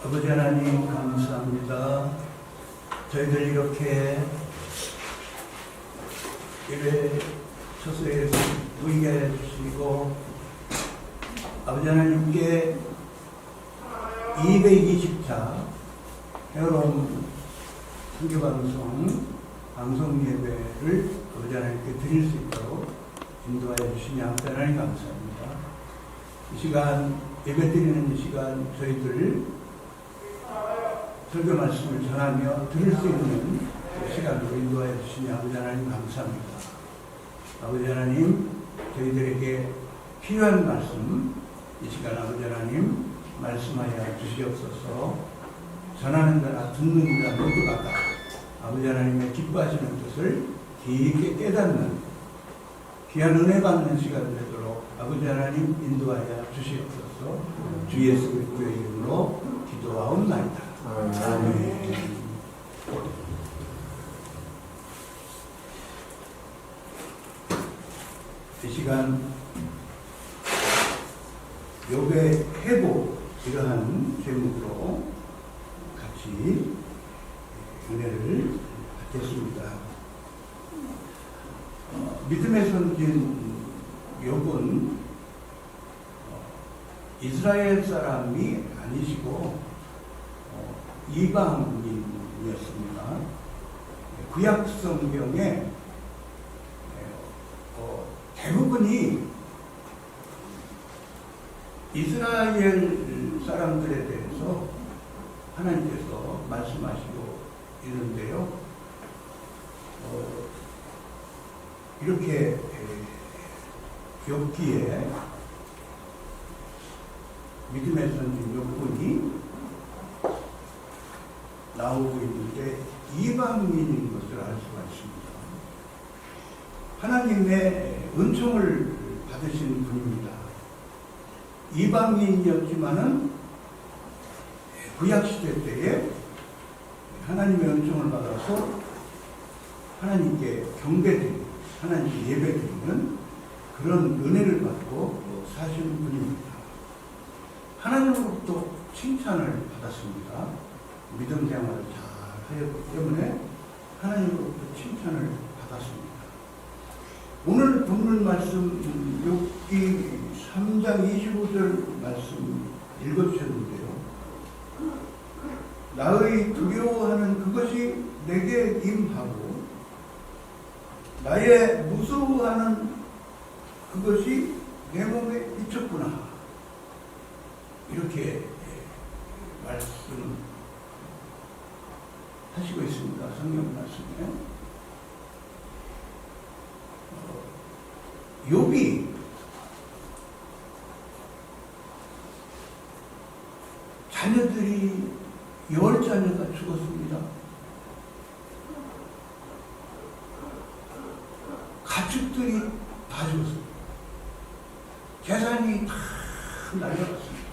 아버지 하나님 감사합니다. 저희들 이렇게 예배 처소에서 모이게 해주시고 아버지 하나님께 220차 헤어롬 선교방송 방송 예배를 아버지 하나님께 드릴 수 있도록 인도하여 주시니 아버지 하나님 감사합니다. 이 시간 예배 드리는 이 시간 저희들 설교 말씀을 전하며 들을 수 있는 시간으로 인도하여 주시니 아버지 하나님 감사합니다. 아버지 하나님 저희들에게 필요한 말씀 이 시간 아버지 하나님 말씀하여 주시옵소서. 전하는 자나 듣는 자 모두가 다 아버지 하나님의 기뻐하시는 뜻을 깊게 깨닫는 귀한 은혜 받는 시간 되도록 아버지 하나님 인도하여 주시옵소서. 주 예수 그리스도의 이름으로 기도하옵나이다. 아멘. 이 시간 욥의 회복 이러한 제목으로 같이 은혜를 받겠습니다. 믿음의 선진 욥은 이스라엘 사람이 아니시고 이방인이었습니다. 구약 성경에 대부분이 이스라엘 사람들에 대해서 하나님께서 말씀하시고 있는데요. 이렇게 욥기에 믿음의 선진 욥군이 나오고 있는데 이방인인 것을 알 수가 있습니다. 하나님의 은총을 받으신 분입니다. 이방인이었지만은 구약시대 때에 하나님의 은총을 받아서 하나님께 경배드리고 하나님께 예배드리는 그런 은혜를 받고 사시는 분입니다. 하나님으로부터 칭찬을 받았습니다. 믿음 생활을 잘 하였기 때문에 하나님으로부터 칭찬을 받았습니다. 오늘 본문 말씀 욥기 3장 25절 말씀 읽어주셨는데요. 나의 두려워하는 그것이 내게 임하고 나의 무서워하는 그것이 내 몸에 미쳤구나. 이렇게 말씀 하시고 있습니다. 성경 말씀에 욥이 자녀들이 10자녀가 죽었습니다. 가축들이 다 죽었습니다. 재산이 다 날려갔습니다.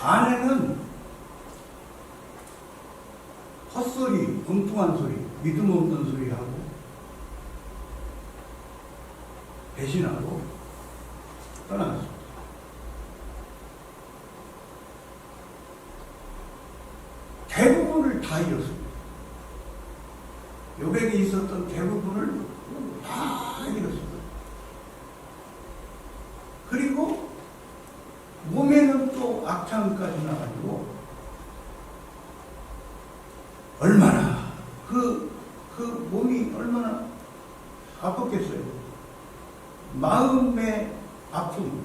아내는 헛소리, 엉뚱한 소리, 믿음 없는 소리하고 배신하고 떠나갔습니다. 대부분을 다 잃었습니다. 욥에게 있었던 대부분을 다 잃었습니다. 그리고 몸에는 또 악창까지 나가지고 얼마나 그 몸이 얼마나 아팠겠어요. 마음의 아픔,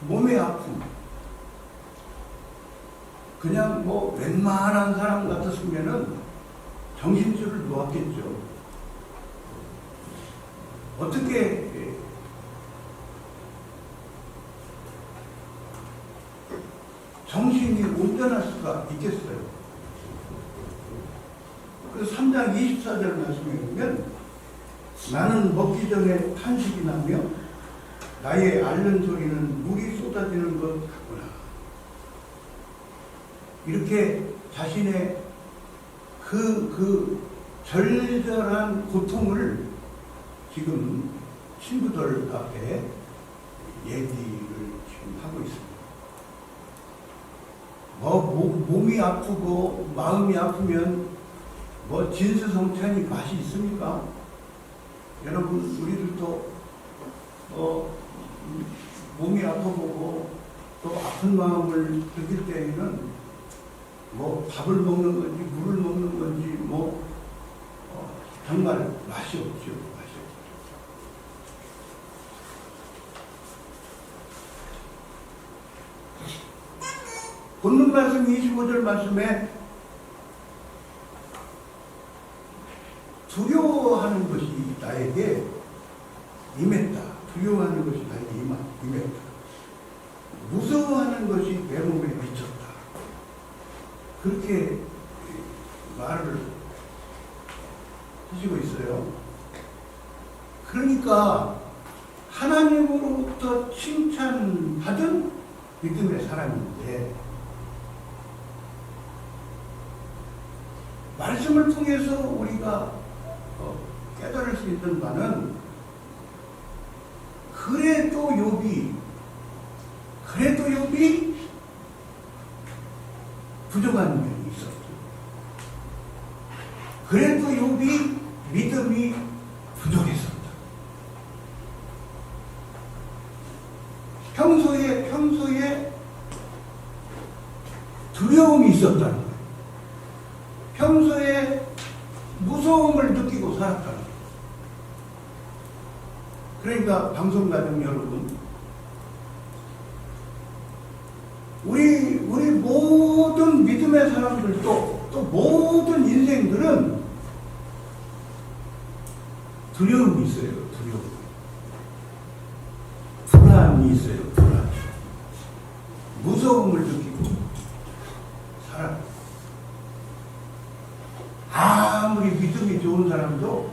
몸의 아픔. 그냥 뭐 웬만한 사람 같았으면은 정신줄을 놓았겠죠. 어떻게 정신이 온전할 수가 있겠어요. 그래서 3장 24절 말씀에 보면 나는 먹기 전에 탄식이 나며 나의 앓는 소리는 물이 쏟아지는 것 같구나. 이렇게 자신의 그 절절한 고통을 지금 친구들 앞에 얘기를 지금 하고 있습니다. 몸이 아프고 마음이 아프면 진수성찬이 맛이 있습니까? 여러분, 우리들도 몸이 아파보고 또 아픈 마음을 느낄 때에는 밥을 먹는 건지 물을 먹는 건지 정말 맛이 없죠. 맛이 없죠. 본문 말씀 25절 말씀에 두려워하는 것이 나에게 임했다. 두려워하는 것이 나에게 임했다. 무서워하는 것이 내 몸에 미쳤다. 그렇게 말을 하시고 있어요. 그러니까 하나님으로부터 칭찬받은 믿음의 사람인데 말씀을 통해서 우리가 깨달을 수 있는 바는 그래도 욥이 부족한 면이 있었죠. 그래도 욥이 믿음이 부족했었다. 평소에 두려움이 있었다는 거예요. 평소에 무서움을 느끼고 살았다는 거예요. 그러니까 방송가족 여러분, 우리 모든 믿음의 사람들도 또 모든 인생들은 두려움이 있어요. 두려움. 불안이 있어요. 불안. 무서움을 느끼고 살아요. 아무리 믿음이 좋은 사람도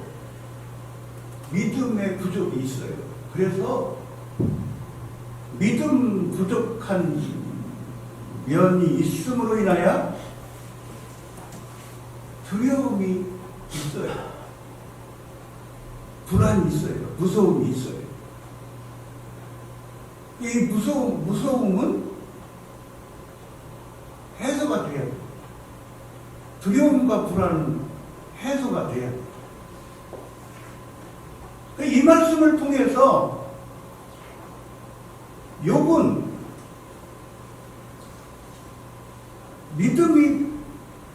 믿음의 부족이 있어요. 그래서 믿음 부족한 면이 있음으로 인하여 두려움이 있어요. 불안이 있어요. 무서움이 있어요. 이 무서움은 해소가 돼야 돼요. 두려움과 불안은 해소가 돼야 돼요. 이 말씀을 통해서 욥은 믿음이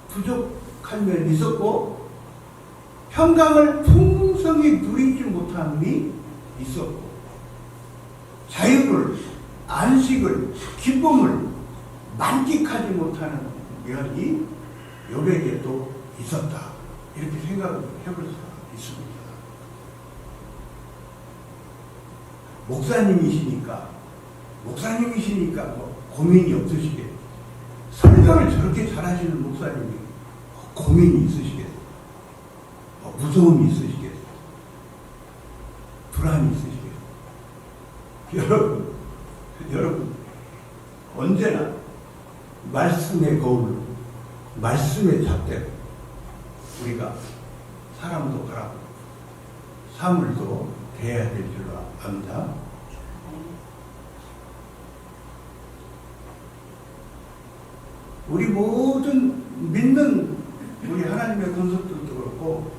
부족한 면이 있었고 평강을 풍성히 누리지 못함이 있었고 자유를, 안식을, 기쁨을 만끽하지 못하는 면이 욥에게도 있었다. 이렇게 생각을 해볼 수가 있습니다. 목사님이시니까 고민이 없으시겠어요. 설교를 저렇게 잘하시는 목사님이 고민이 있으시겠어요. 무서움이 있으시겠어요. 불안이 있으시겠어요. 여러분 언제나 말씀의 거울로 말씀의 잣대로 우리가 사람도 바라보고 사물도 대해야 될 줄로 압니다. 우리 모든 믿는 우리 하나님의 권속들도 그렇고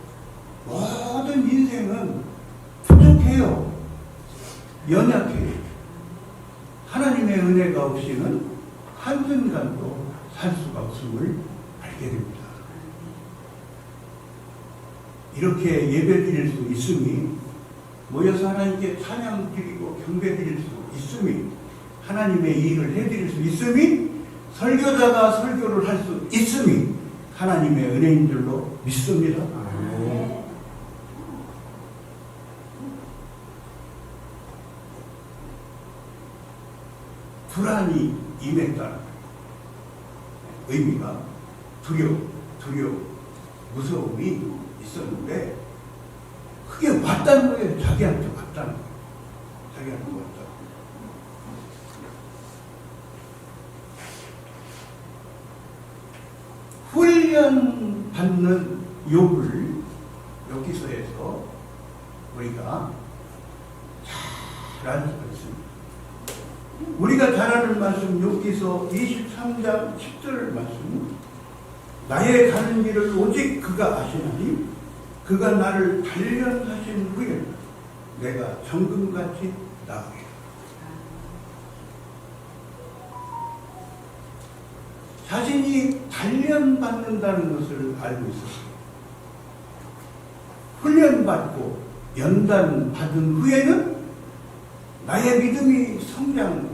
모든 인생은 부족해요. 연약해요. 하나님의 은혜가 없이는 한순간도 살 수가 없음을 알게 됩니다. 이렇게 예배 드릴 수 있음이 모여서 하나님께 찬양 드리고 경배 드릴 수 있음이 하나님의 일을 해드릴 수 있음이 설교자가 설교를 할 수 있음이 하나님의 은혜인 줄로 믿습니다. 불안이 임했다는 의미가 두려움, 무서움이 있었는데 그게 왔다는 거예요. 자기한테 왔다는 거예요. 자기한테 왔다. 훈련 받는 욥을 여기서 해서 우리가 잘 알 수가 있습니다. 우리가 잘 아는 말씀 여기서 23장 10절 말씀, 나의 가는 길을 오직 그가 아시나니 그가 나를 단련하신 후에 내가 정금같이 나가리라. 자신이 단련받는다는 것을 알고 있었어요. 훈련받고 연단받은 후에는 나의 믿음이 성장되리라.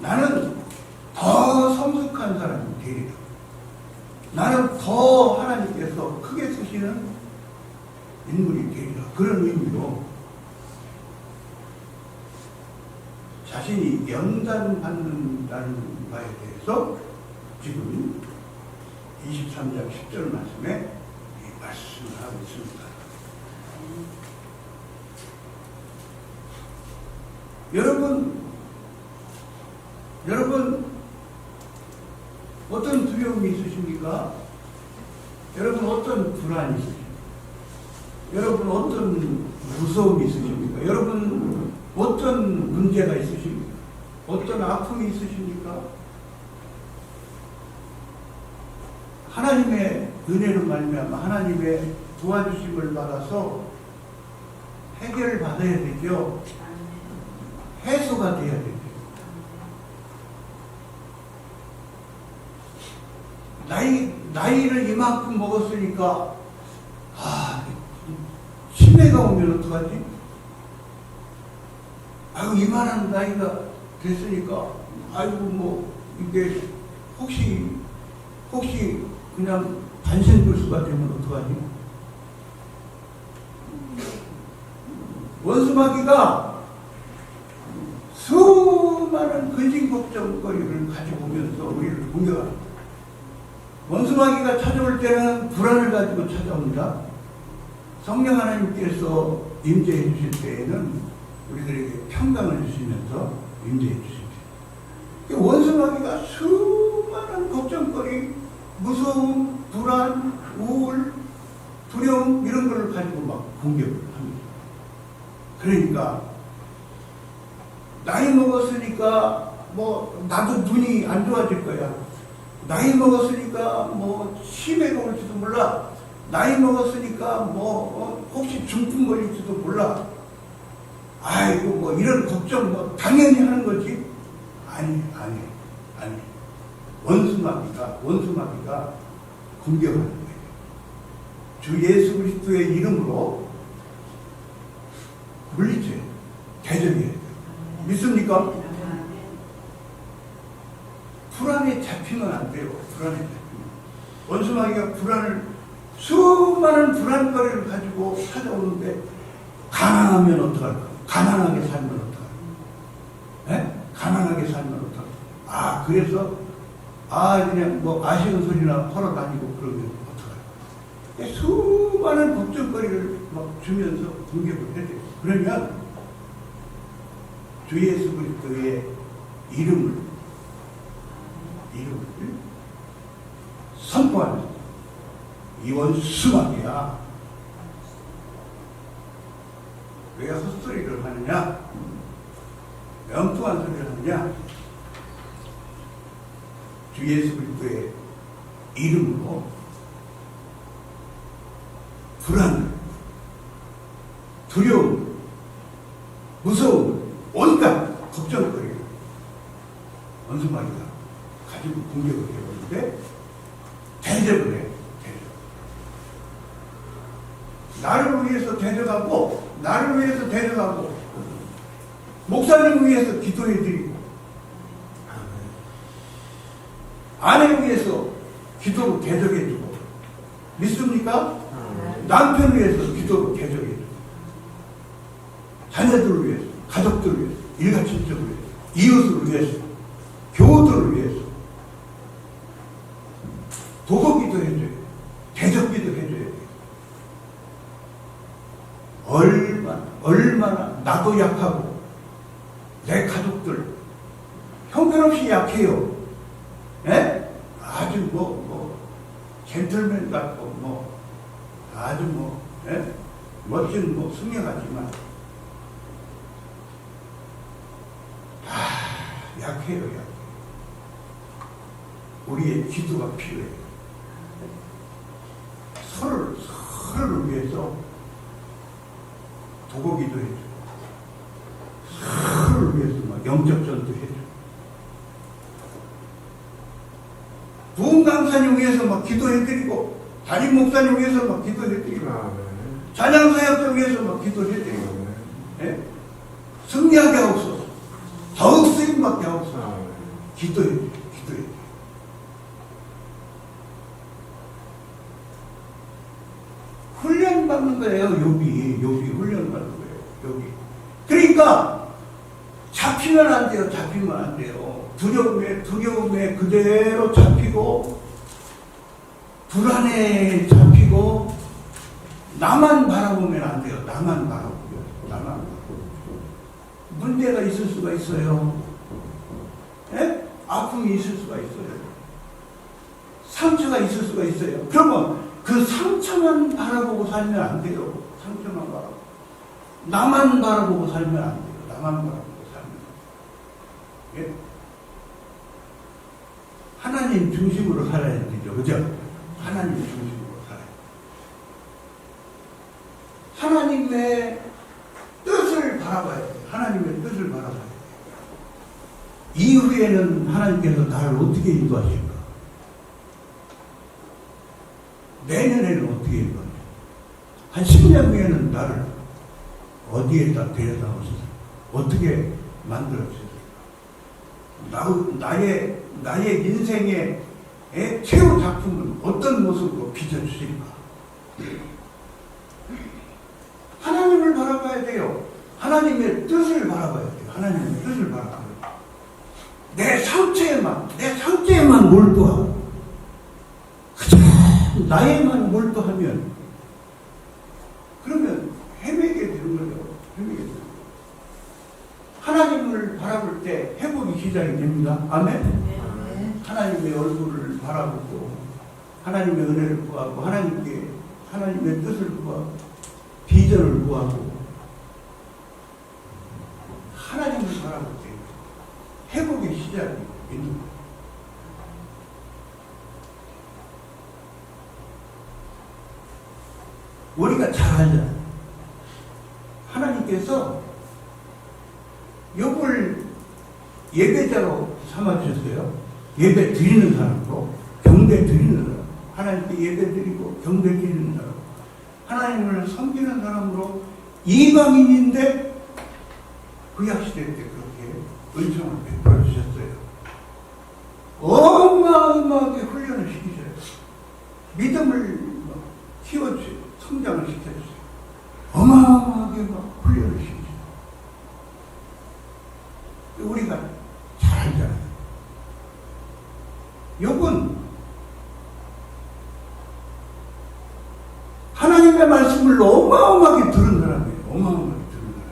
나는 더 성숙한 사람이 되리라. 나는 더 하나님께서 크게 쓰시는 인물이 되리라. 그런 의미로 자신이 연단받는다는 바에 대해서 지금 23장 10절 말씀에 말씀을 하고 있습니다. 여러분 어떤 두려움이 있으십니까? 여러분 어떤 불안이 있으십니까? 여러분 어떤 무서움이 있으십니까? 여러분 어떤 문제가 있으십니까? 어떤 아픔이 있으십니까? 하나님의 은혜로 말미암아 하나님의 도와주심을 받아서 해결을 받아야 되죠. 해소가 돼야 되죠. 나이를 이만큼 먹었으니까 치매가 오면 어떡하지? 아이고 이만한 나이가 됐으니까 아이고 뭐 이게 혹시 그냥 반신불수가 되면 어떡하지? 원수마귀가 수많은 근심 걱정거리를 가지고 오면서 우리를 공격합니다. 원수마귀가 찾아올 때는 불안을 가지고 찾아옵니다. 성령 하나님께서 임재해 주실 때에는 우리들에게 평강을 주시면서 임재해 주십니다. 원수마귀가 수많은 걱정거리, 무서움, 불안, 우울, 두려움 이런 걸 가지고 막 공격을 합니다. 그러니까 나이 먹었으니까 뭐 나도 눈이 안 좋아질 거야. 나이 먹었으니까 뭐 치매가 올지도 몰라. 나이 먹었으니까 뭐 혹시 중풍 걸릴지도 몰라. 아이고 뭐 이런 걱정 뭐 당연히 하는 거지. 아니. 원수마귀가 공격하는 거예요. 주 예수 그리스도의 이름으로 물리쳐요. 대적해야 돼요. 믿습니까? 불안에 잡히면 안 돼요. 불안에 잡히면. 원수마귀가 수많은 불안거리를 가지고 찾아오는데 가난하면 어떡할까? 가난하게 살면 어떡할까? 네? 가난하게 살면 어떡할까? 그래서 그냥 뭐 아쉬운 소리나 헐어 다니고 그러면 어떡할까? 수많은 걱정거리를 막 주면서 공격을 해야 돼요. 그러면 주 예수 그리스도의 이름을 선포하면서 이 원수마귀야 왜 헛소리를 하느냐, 명투한 소리를 하느냐, 주 예수 그리스도의 이름으로 불안, 두려움, 무서움, 온갖 걱정거리를 원수마귀가 가지고 공격을 해오는데 대적을 해요. 나를 위해서 대적하고 목사님을 위해서 기도해드리고 아내를 위해서 기도로 대적해주고 믿습니까? 남편을 위해서 기도로 대적해주고 자녀들을 위해서, 가족들을 위해서, 일가친척을 위해서, 이웃을 위해서, 교우들을 위해서 도덕기도 해줘야 돼요. 대적기도 해줘야 돼요. 얼마나 나도 약하고 내 가족들 형편없이 약해요. 예? 아주 젠틀맨 같고 아주 멋진 승려가지만 약해요, 약해. 우리의 기도가 필요해요. 서로를 위해서 도고기도 해줘. 서로를 위해서 막 영적전도 해줘. 부흥 강사님 위해서 막 기도해드리고, 담임 목사님 위해서 막 기도해드리고, 찬양사역자 위해서 막 기도해드리고, 예? 승리하게 하옵소서. 더욱 쓰임받게 하옵소서. 기도해. 훈련받는 거예요, 욥이 훈련받는 거예요, 욥이. 그러니까, 잡히면 안 돼요. 두려움에 그대로 잡히고, 불안에 잡히고, 나만 바라보면 안 돼요. 나만 바라보면. 문제가 있을 수가 있어요. 예? 아픔이 있을 수가 있어요. 상처가 있을 수가 있어요. 그러면 그 상처만 바라보고 살면 안 돼요. 상처만 바라보고. 나만 바라보고 살면 안 돼요. 나만 바라보고 살면. 예? 하나님 중심으로 살아야 되죠. 그죠? 하나님 중심으로 살아야 돼요. 하나님의 뜻을 바라봐야 돼요. 하나님의 뜻을 바라봐야 돼요. 이후에는 하나님께서 나를 어떻게 인도하실까? 내년에는 어떻게 인도하실까? 한 10년 후에는 나를 어디에다 데려다 오실까? 어떻게 만들어 주실까? 나의 인생의 최후 작품은 어떤 모습으로 빚어주실까? 하나님을 바라봐야 돼요. 하나님의 뜻을 바라봐야 돼요. 하나님의 뜻을 바라봐야 돼요. 내 상처에만 몰두하고, 그저 나에만 몰두하면, 그러면 헤매게 되는 거죠. 헤매게 되는 거죠. 하나님을 바라볼 때 회복이 시작이 됩니다. 아멘? 하나님의 얼굴을 바라보고, 하나님의 은혜를 구하고, 하나님의 뜻을 구하고, 비전을 구하고, 하나님을 바라볼 때 회복의 시작이 있는 거예요. 우리가 잘 알잖아요. 하나님께서 욥을 예배자로 삼아주셨어요. 예배 드리는 사람으로, 경배 드리는 사람, 하나님께 예배 드리고 경배 드리는 사람, 하나님을 섬기는 사람으로, 이방인인데 구약시대 때 그렇게 은총을 베풀어 주셨어요. 어마어마하게 훈련을 시키셔요. 믿음을 키워주세요. 성장을 시켜주세요. 어마어마하게 훈련을 시키셔요. 우리가 잘 알잖아요. 욥은 하나님의 말씀을 어마어마하게 들은 사람이에요. 어마어마하게 들은 사람.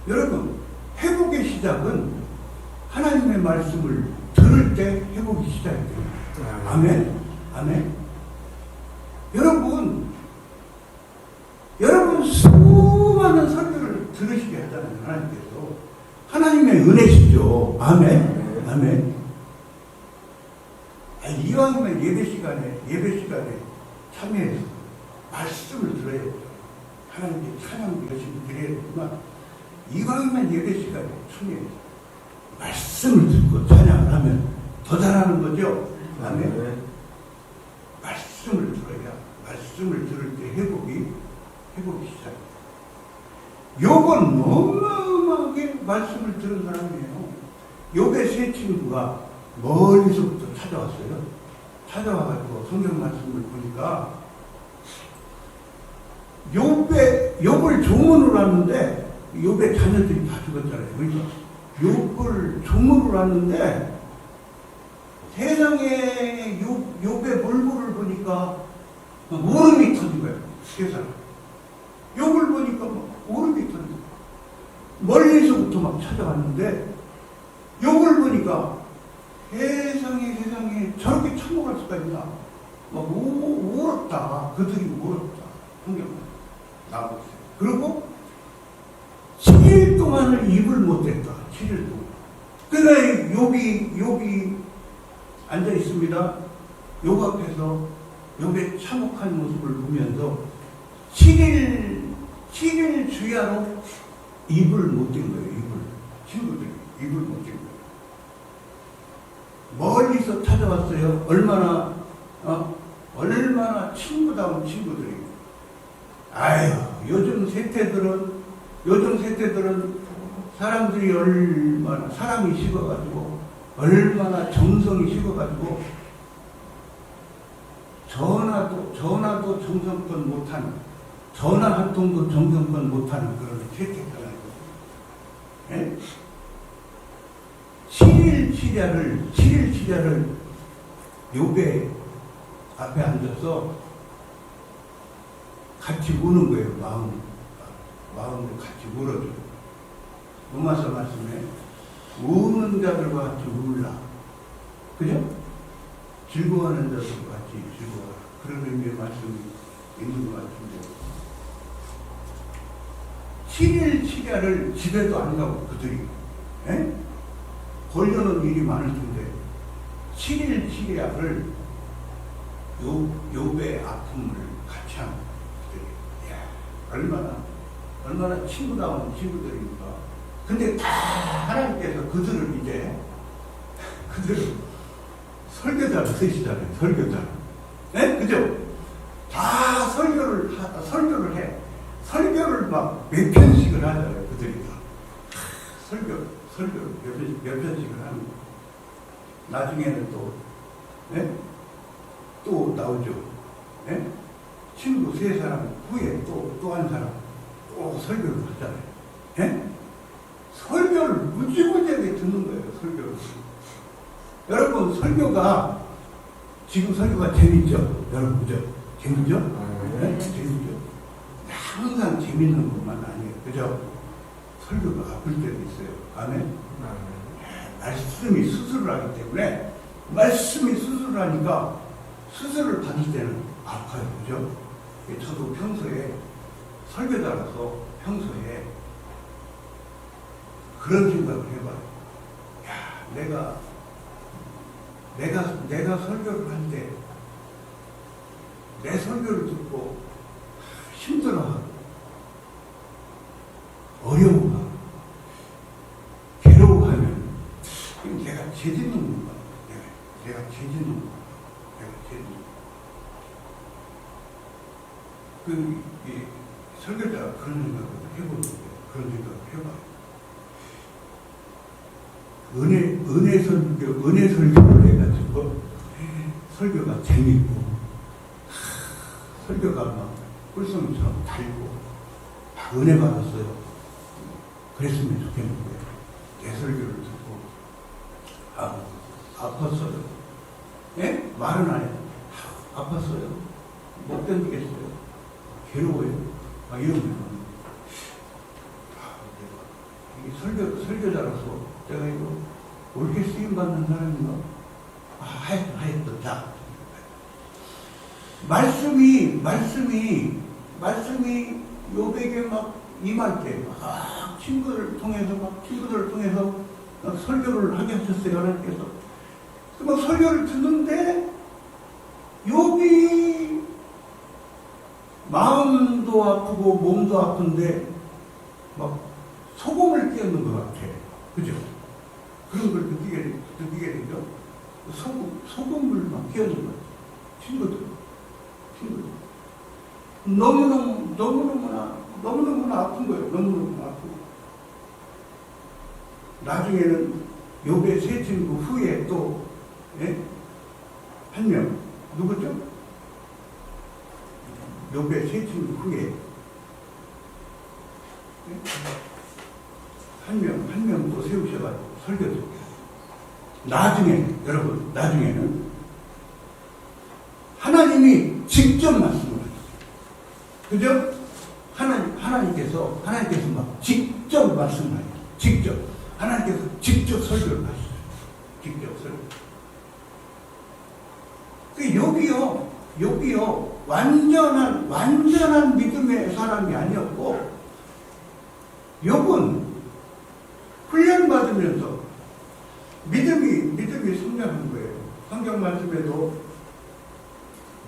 여러분, 회복의 시작은 하나님의 말씀을 들을 때 회복이 시작이 돼요. 아멘? 아멘? 여러분 수많은 설교를 들으시게 하잖아요. 하나님께서. 하나님의 은혜시죠. 아멘? 아멘? 이왕이면 예배 시간에 참여해서 말씀을 들어야 돼요. 하나님께 찬양 열심히 드려야 되지만, 이왕이면 예배 시간에 참여해서 말씀을 듣고 찬양을 하면 더 잘하는 거죠. 아멘. 말씀을 들어야, 말씀을 들을 때 회복이 시작해요. 욥은 어마어마하게 말씀을 들은 사람이에요. 욥의 세 친구가 멀리서부터 찾아왔어요. 찾아와가지고 성경 말씀을 보니까 욥을 조문으로 하는데, 욥의 자녀들이 다 죽었잖아요. 그러니까 욥을 조문으로 하는데, 세상에 욥의 몰골을 보니까 울음이 터진 거예요. 세상에. 욥을 보니까 울음이 터진 거예요. 멀리서부터 막 찾아왔는데, 욥을 보니까 세상에 저렇게 참혹할 수가 있나? 막 울었다. 그들이 울었다. 성경 나오세요. 그리고 7일 동안을 입을 못했다. 7일 동안. 그러니까 욕이 앉아 있습니다. 욕 앞에서 욕의 참혹한 모습을 보면서 7일 주야로 입을 못 댄 거예요. 친구들이 입을 못 댄 거예요. 멀리서 찾아왔어요. 얼마나 친구다운 친구들이. 아유, 요즘 세대들은 사람들이 얼마나 사람이 식어가지고 얼마나 정성이 식어가지고 전화도 정성껏 못하는, 전화 한 통도 정성껏 못하는 그런 세대잖아요. 예? 7일 치자를 욥의 앞에 앉아서 같이 우는 거예요. 마음을 같이 울어줘. 로마서 말씀에 우는 자들과 같이 울라. 그죠? 즐거워하는 자들과 같이 즐거워하라. 그런 의미의 말씀이 있는 것 같은데 7일 치자를 집에도 안 가고 그들이 걸려놓은 일이 많을 텐데 7일 치자를 욥의 아픔을 같이 하는 그들이 얼마나 친구다운 친구들입니까? 근데 다 하나님께서 그들을 설교자로 쓰시잖아요. 설교자. 네? 그죠? 다 설교를 해. 설교를 막 몇 편씩을 하잖아요. 그들이 다. 설교를 몇 편씩을 하는. 나중에는 또 나오죠. 네? 친구 3사람 후에 또 한 사람 또 설교를 하잖아요. 네? 설교를 무지무지하게 듣는 거예요. 설교를. 여러분 지금 설교가 재밌죠? 여러분 그죠? 재밌죠? 네? 재밌죠? 항상 재밌는 것만 아니에요. 그죠? 설교가 아플 때도 있어요. 아멘? 말씀이 수술을 하기 때문에 말씀이 수술을 하니까 수술을 받을 때는 아파요. 그죠? 저도 평소에 설교자라서 평소에 그런 생각을 해봐요. 야, 내가 설교를 할 때 내 설교를 듣고 힘들어하고 어려워하고 괴로워하면 내가 죄짓는 건가? 내가 죄짓는 건가? 설교자가 그런 생각을 해보는 거예요. 그런 생각을 해봐요. 은혜 설교를 해가지고 설교가 재밌고 설교가 막 꿀송이처럼 달고 은혜 받았어요. 그랬으면 좋겠는데 내 설교를 듣고 아팠어요. 예? 말은 안 해요. 아팠어요. 못 견디겠어요. 괴로워요. 막 이러면 설교자로서 내가 이거 옳게 쓰임받는 사람인가? 하였던 자. 말씀이 욥에게 막 임할 때 친구들을 통해서 설교를 하게 하셨어요. 하나님께서. 막 설교를 듣는데 욥이 마음도 아프고 몸도 아픈데 막 소금을 끼얹는 것 같아. 그죠? 그런 걸 느끼게 되죠? 소금을 막 끼얹는 것 같아. 친구들. 너무너무나 아픈 거예요. 너무너무 아프고. 나중에는 욥의 3친구 후에 또, 한 명. 누구죠? 욥의 3친구 후에. 한 명 또 세우셔가지고 설교도. 나중에는 하나님이 직접 말씀을 하셨어요. 그죠? 하나님께서 막 직접 말씀을 하셨어요. 하나님께서 직접 설교를 하셨어요. 직접 설교. 욥이요, 완전한 믿음의 사람이 아니었고, 욥은 훈련받으면서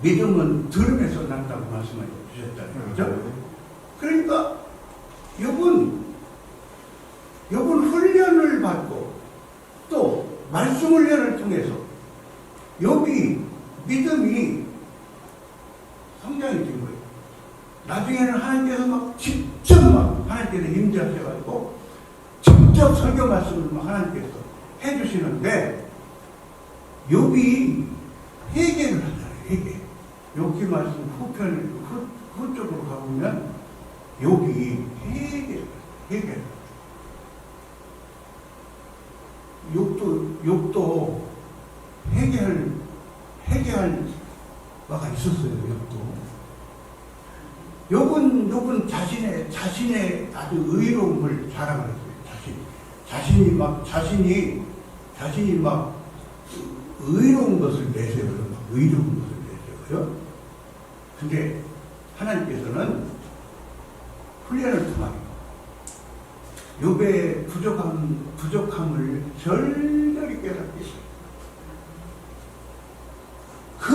믿음은 들음에서 난다고 말씀해 주셨잖아요. 그죠? 그러니까 요번 훈련을 받고 또 말씀 훈련을 통해서 여기 믿음이 성장이 된 거예요. 나중에는 하나님께서 막 직접 막 하나님께서 임재하셔가지고 직접 설교 말씀을 막 하나님께서 해주시는데 욥이 회개를 하잖아요. 회개. 욥기 말씀 후쪽으로 가보면 욥이 회개를 욥도 회개할 바가 있었어요. 욥은 자신의 아주 의로움을 자랑을 했어요. 자신이 막 의로운 것을 내세워요. 의로운 것을 내세워요. 근데 하나님께서는 훈련을 통하여 욥의 부족함을 절절히 깨닫게 했어요. 그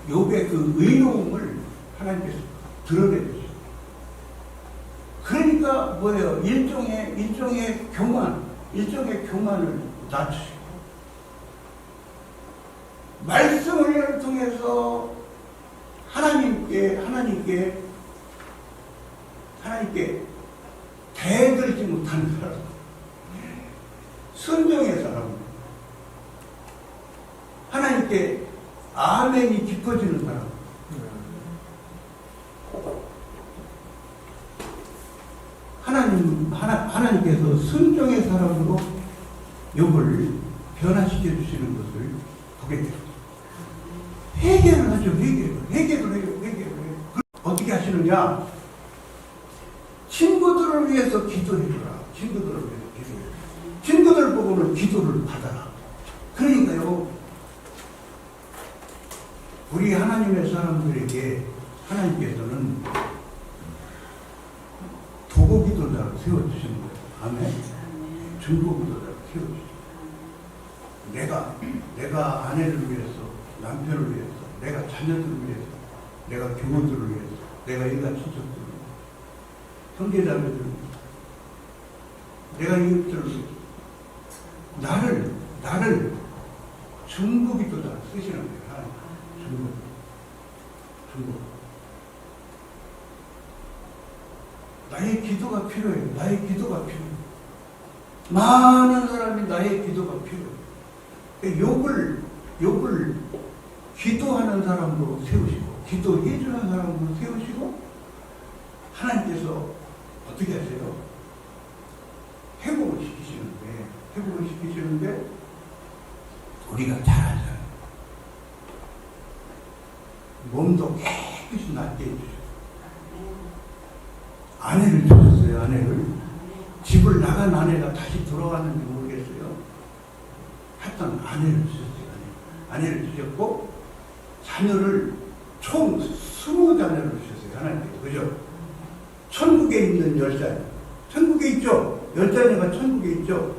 욥의 그 의로움을 하나님께서 드러내주셨어요. 그러니까 뭐예요? 일종의 교만을 낮추시고 말씀 훈련을 통해서 하나님께 대들지 못하는 사람, 순종의 사람, 하나님께 아멘이 깊어지는 사람, 하나님께서 순종의 사람으로 욥을 변화시켜 주시는 것을 보게 됩니다. 회개를 하죠. 회개를 해요. 어떻게 하시느냐? 친구들을 위해서 기도해줘라. 친구들 보고는 기도를 받아라. 그러니까요, 우리 하나님의 사람들에게 하나님께서는 도고기도자를 세워주시는 거예요. 아멘. 중보기도자를 세워주시는 거예요. 내가 아내를 위해서, 남편을 위해서, 내가 자녀들을 위해서, 내가 교우들을 위해서, 내가 일가 친척들을 위해서, 형제자매들을 위해서, 내가 이웃들을 위해서, 나를 중보기도자를 쓰시는 거예요. 중보. 나의 기도가 필요해요. 많은 사람이 나의 기도가 필요해요. 욥을 기도하는 사람으로 세우시고, 기도해주는 사람으로 세우시고, 하나님께서 어떻게 하세요? 회복을 시키시는데, 우리가 잘 알잖아요. 몸도 깨끗이 낫게 해주시고, 아내를 주셨어요. 아내를. 집을 나간 아내가 다시 돌아왔는지 모르겠어요. 하여튼 아내를 주셨어요. 아내를 주셨고, 자녀를 총 20자녀를 주셨어요. 하나님께서. 그죠? 천국에 있는 10자녀. 천국에 있죠? 10자녀가 천국에 있죠?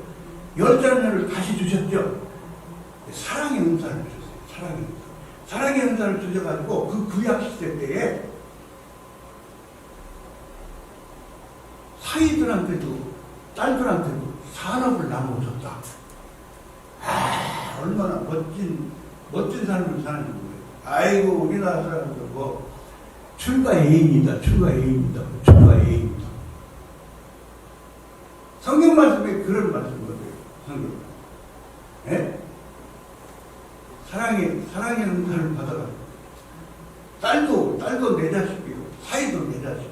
10자녀를 다시 주셨죠? 사랑의 은사를 주셨어요. 사랑의 은사를 주셔가지고, 그 구약시대 때에 사위들한테도 딸들한테도 산업을 나눠줬다. 얼마나 멋진 삶을 사는 거예요. 아이고, 우리나라 사람들 뭐 출가 애인이다. 성경 말씀에 그런 말씀이거든요. 성경. 예? 사랑의 은사를 받아가지고 딸도 내 자식이고 사위도 내 자식.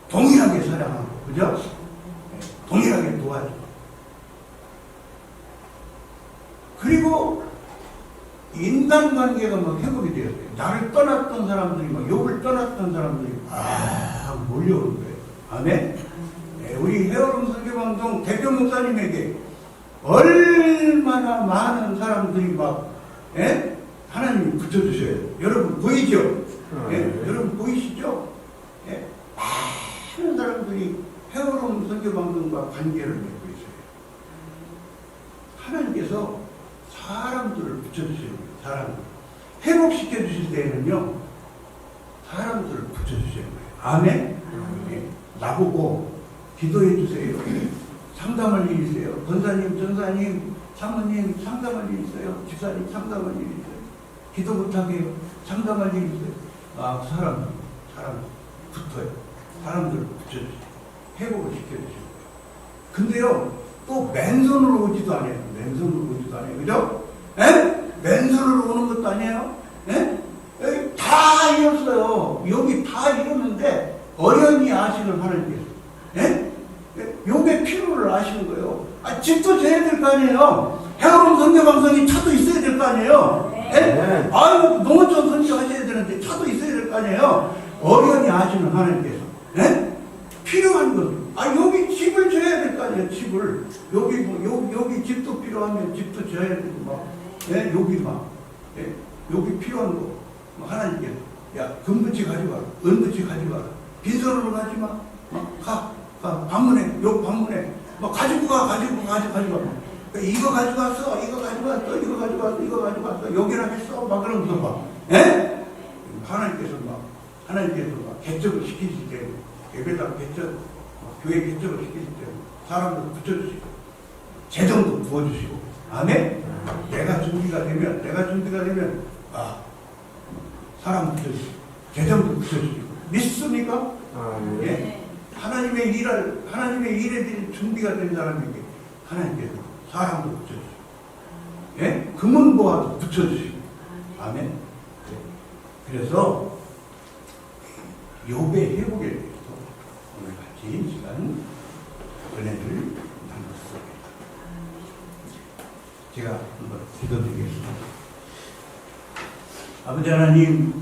동일하게 사랑하고, 그죠? 동일하게 도와주고. 그리고 인간관계가 막 회복이 되었어요. 나를 떠났던 사람들이, 욥을 떠났던 사람들이 몰려오는 거예요. 아멘? 우리 헤어룸 설교방송 대표 목사님에게 얼마나 많은 사람들이 하나님이 붙여주셔요. 여러분 보이죠? 여러분 보이시죠? 많은 사람들이 헤어룸 설교방송과 관계를 맺고 있어요. 하나님께서 사람들을 붙여주셔요. 사람 회복시켜 주실 때에는요 사람들을 붙여주시는 거예요. 아멘. 네. 나보고 기도해 주세요. 상담할 일 있어요. 권사님, 전사님, 사모님 상담할 일 있어요. 집사님 상담할 일 있어요. 기도 못하게요. 상담할 일 있어요. 아, 사람 붙어요. 사람들을 붙여주세요. 회복을 시켜주시고. 근데요, 또 맨손으로 오지도 않아요. 맨손으로 오지도 않아요. 그죠? 에? 맨손으로 오는 것도 아니에요. 에? 다 이뤘어요. 여기 다 이뤘는데, 어련히 아시는 하나님께서. 에? 요게 필요를 아시는 거예요. 아, 집도 져야 될 거 아니에요. 해오름 선교방송이 차도 있어야 될 거 아니에요. 에? 아유, 농어촌 선교 하셔야 되는데 차도 있어야 될 거 아니에요. 어련히 아시는 하나님께서. 에? 필요한 것. 아, 여기 집을 져야 될 거 아니에요, 집을. 여기 집도 필요하면 집도 져야 되고, 막. 예? 여기 막. 예? 여기 필요한 거. 뭐 하나님께서. 야, 금붙이 가져가라. 은붙이 가져가라. 빈손으로 가지 마. 방문해. 요 방문해. 뭐 가지고 가. 이거 가져갔어. 이거 가져갔어. 여기랑 했어. 막 그러면서 막. 예? 하나님께서 막 개척을 시키실 때, 예배당 개척, 교회 개척을 시키실 때, 사람들 붙여주시고, 재정도 부어주시고, 아멘? 내가 준비가 되면, 아, 사람 붙여주시고, 재정도 붙여주시고, 믿습니까? 예? 하나님의 일에 대한 준비가 된 사람에게 하나님께서 사람도 붙여주시고, 예? 금은보화도 붙여주시고, 아멘? 그래서, 욥의 회복에 대해서 오늘 같이 시간 은혜를 나눴습니다. 제가 한번 기도드리겠습니다. 아버지 하나님,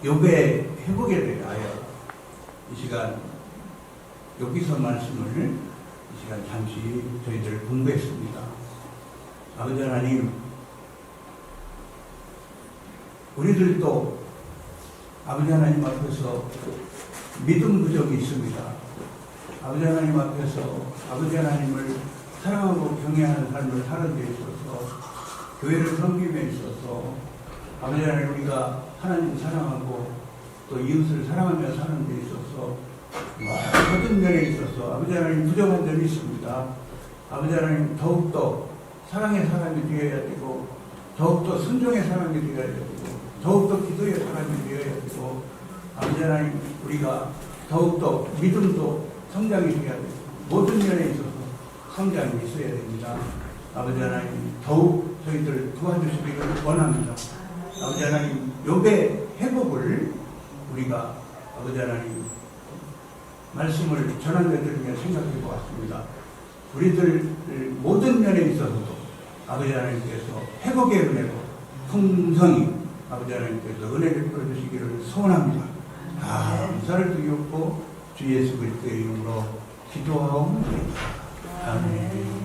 욥의 회복에 대하여 이 시간 여기서 말씀을 이 시간 잠시 저희들 공부했습니다. 아버지 하나님, 우리들도 아버지 하나님 앞에서 믿음 부족이 있습니다. 아버지 하나님 앞에서 아버지 하나님을 사랑하고 경외하는 삶을 사는 데 있어서, 교회를 섬김에 있어서 아버지 하나님, 우리가 하나님 사랑하고 또 이웃을 사랑하며 사는 데 있어서 모든 면에 있어서 아버지 하나님 부족한 점이 있습니다. 아버지 하나님, 더욱더 사랑의 사람이 되어야 되고, 더욱더 순종의 사람이 되어야 되고, 더욱더 기도의 사람이 되어야 되고, 아버지 하나님, 우리가 더욱더 믿음도 성장이 되어야 되고, 모든 면에 있어서 성장이 있어야 됩니다. 아버지 하나님, 더욱 저희들 도와주시기를 원합니다. 아버지 하나님, 욥의 회복을 우리가 아버지 하나님 말씀을 전하며 생각해 보았습니다. 우리들 모든 면에 있어서도 아버지 하나님께서 회복의 은혜로 풍성히 아버지 하나님께서 은혜를 베풀어주시기를 소원합니다. 감사를 드리옵고 주 예수 그리스도의 이름으로 기도하옵나이다. 아멘.